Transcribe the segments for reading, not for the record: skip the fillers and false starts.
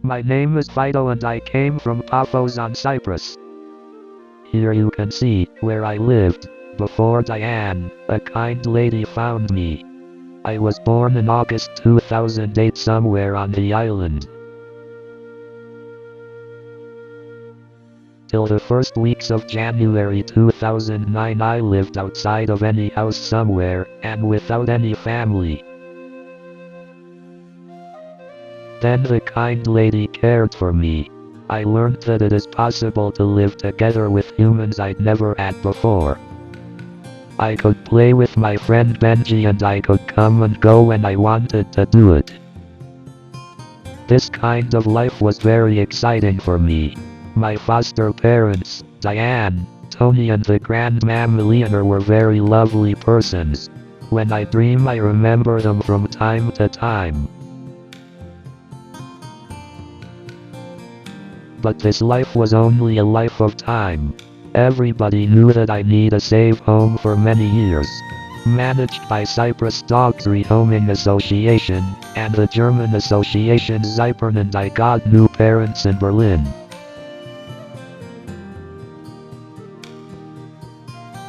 My name is Fido and I came from Paphos on Cyprus. Here you can see where I lived before Diane, a kind lady, found me. I was born in August 2008 somewhere on the island. Till the first weeks of January 2009 I lived outside of any house somewhere, and without any family. Then the kind lady cared for me. I learned that it is possible to live together with humans I'd never had before. I could play with my friend Benji and I could come and go when I wanted to do it. This kind of life was very exciting for me. My foster parents, Diane, Tony and the grandmamma Leonor, were very lovely persons. When I dream I remember them from time to time. But this life was only a life of time. Everybody knew that I need a safe home for many years. Managed by Cyprus Dogs Rehoming Association, and the German Association Zypernhunde, I got new parents in Berlin.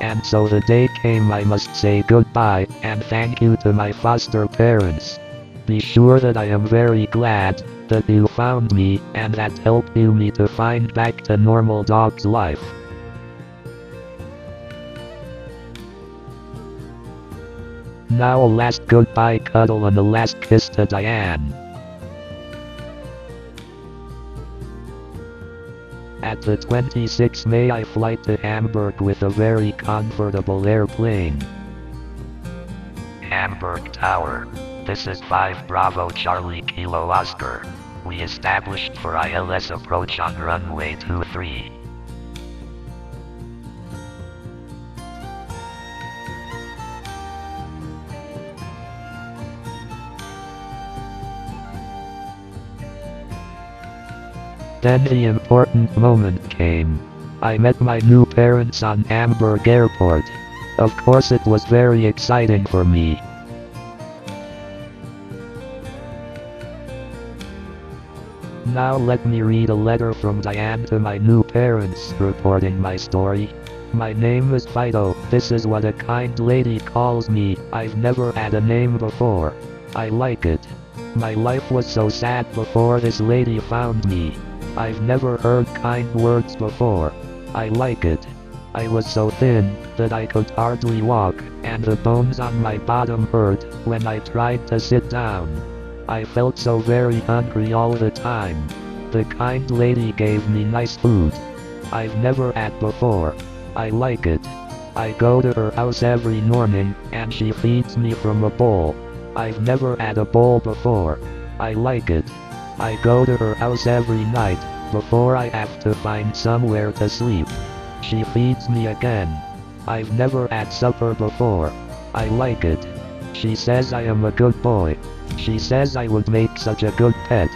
And so the day came I must say goodbye, and thank you to my foster parents. Be sure that I am very glad that you found me, and that helped me to find back to normal dog's life. Now a last goodbye cuddle and a last kiss to Diane. At the 26th May I fly to Hamburg with a very comfortable airplane. Hamburg Tower. This is 5 Bravo Charlie Kilo Oscar. We established for ILS approach on runway 23. Then the important moment came. I met my new parents on Hamburg Airport. Of course it was very exciting for me. Now let me read a letter from Diane to my new parents, reporting my story. My name is Fido, this is what a kind lady calls me. I've never had a name before. I like it. My life was so sad before this lady found me. I've never heard kind words before. I like it. I was so thin that I could hardly walk, and the bones on my bottom hurt when I tried to sit down. I felt so very hungry all the time. The kind lady gave me nice food I've never had before. I like it. I go to her house every morning, and she feeds me from a bowl. I've never had a bowl before. I like it. I go to her house every night, before I have to find somewhere to sleep. She feeds me again. I've never had supper before. I like it. She says I am a good boy. She says I would make such a good pet.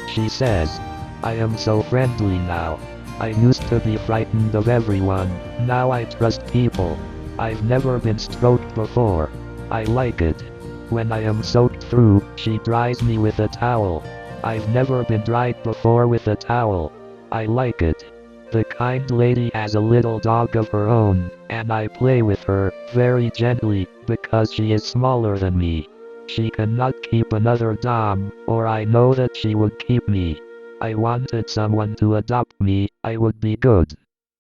She says, I am so friendly now. I used to be frightened of everyone, now I trust people. I've never been stroked before. I like it. When I am soaked through, she dries me with a towel. I've never been dried before with a towel. I like it. The kind lady has a little dog of her own, and I play with her, very gently, because she is smaller than me. She cannot keep another dom, or I know that she would keep me. I wanted someone to adopt me. I would be good.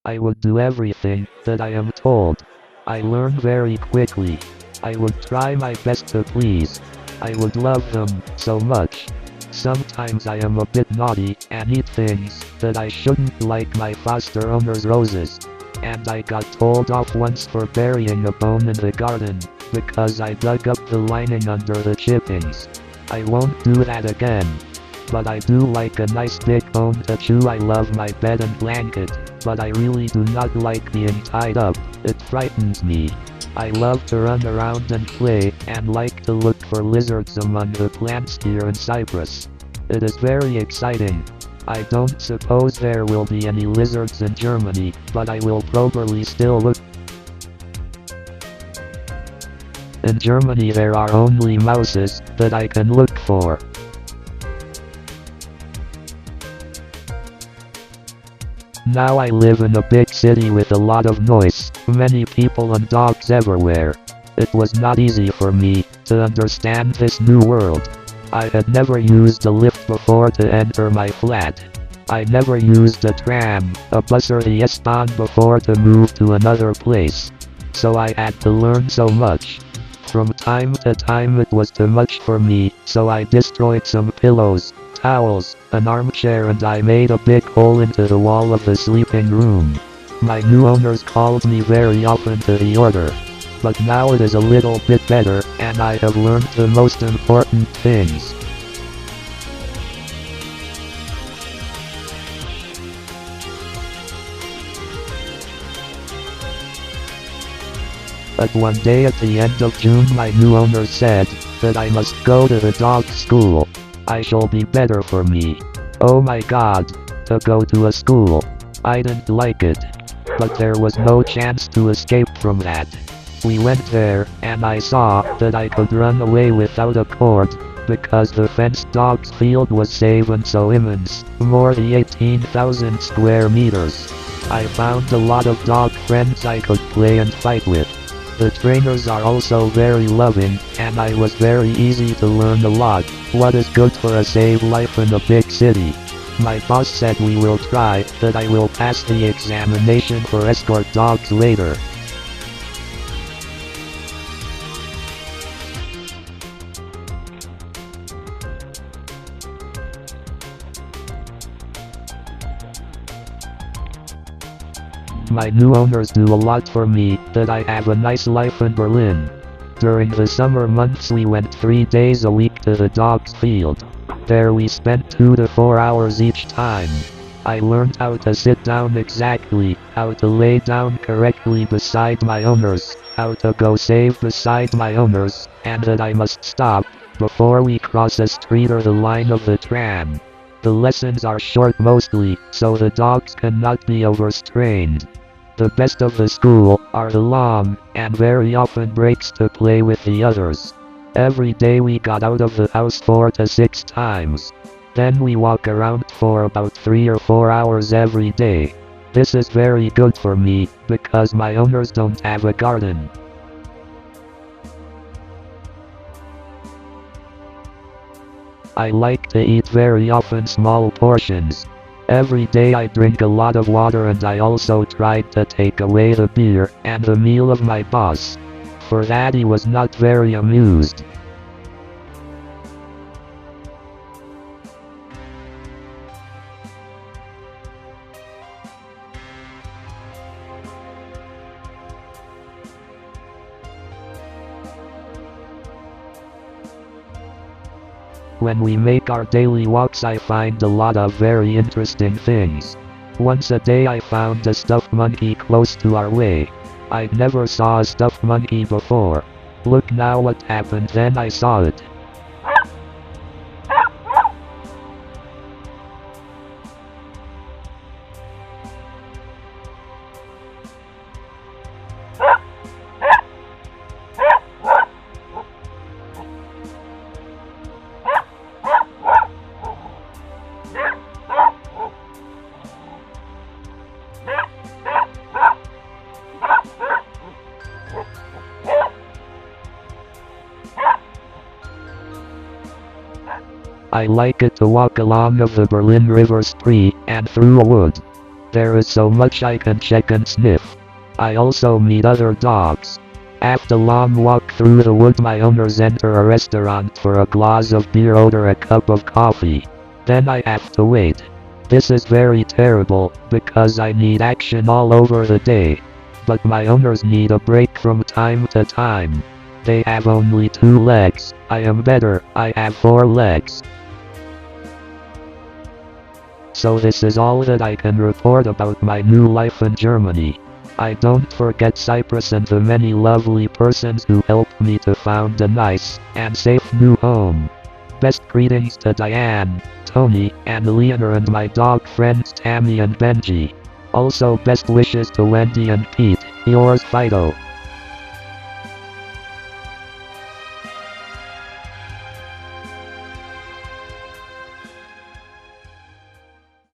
I would do everything that I am told. I learn very quickly. I would try my best to please. I would love them so much. Sometimes I am a bit naughty and eat things that I shouldn't, like my foster owner's roses. And I got told off once for burying a bone in the garden, because I dug up the lining under the chippings. I won't do that again. But I do like a nice big bone to chew. I love my bed and blanket, but I really do not like being tied up. It frightens me. I love to run around and play, and like to look for lizards among the plants here in Cyprus. It is very exciting. I don't suppose there will be any lizards in Germany, but I will probably still look. In Germany there are only mouses that I can look for. Now I live in a big city with a lot of noise, many people and dogs everywhere. It was not easy for me to understand this new world. I had never used a lift before to enter my flat. I never used a tram, a bus or the S-Bahn before to move to another place. So I had to learn so much. From time to time it was too much for me, so I destroyed some pillows, towels, an armchair, and I made a big hole into the wall of the sleeping room. My new owners called me very often to the order. But now it is a little bit better, and I have learned the most important things. But one day at the end of June my new owner said that I must go to the dog school. I shall be better for me. Oh my God, to go to a school. I didn't like it. But there was no chance to escape from that. We went there, and I saw that I could run away without a cord, because the fenced dogs field was safe and so immense, more than 18,000 square meters. I found a lot of dog friends I could play and fight with. The trainers are also very loving, and I was very easy to learn a lot, what is good for a safe life in a big city. My boss said we will try, that I will pass the examination for escort dogs later. My new owners do a lot for me, that I have a nice life in Berlin. During the summer months we went 3 days a week to the dogs field. There we spent 2 to 4 hours each time. I learned how to sit down exactly, how to lay down correctly beside my owners, how to go safe beside my owners, and that I must stop before we cross a street or the line of the tram. The lessons are short mostly, so the dogs cannot be overstrained. The best of the school are the long and very often breaks to play with the others. Every day we got out of the house 4 to 6 times. Then we walk around for about 3 or 4 hours every day. This is very good for me, because my owners don't have a garden. I like to eat very often small portions. Every day I drink a lot of water, and I also tried to take away the beer and the meal of my boss. For that he was not very amused. When we make our daily walks I find a lot of very interesting things. Once a day I found a stuffed monkey close to our way. I never saw a stuffed monkey before. Look now what happened, then I saw it. I like it to walk along of the Berlin River spree and through a wood. There is so much I can check and sniff. I also meet other dogs. After a long walk through the wood my owners enter a restaurant for a glass of beer or a cup of coffee. Then I have to wait. This is very terrible, because I need action all over the day. But my owners need a break from time to time. They have only 2 legs, I am better, I have 4 legs. So this is all that I can report about my new life in Germany. I don't forget Cyprus and the many lovely persons who helped me to found a nice and safe new home. Best greetings to Diane, Tony, and Leonor, and my dog friends Tammy and Benji. Also best wishes to Wendy and Pete, yours Fido.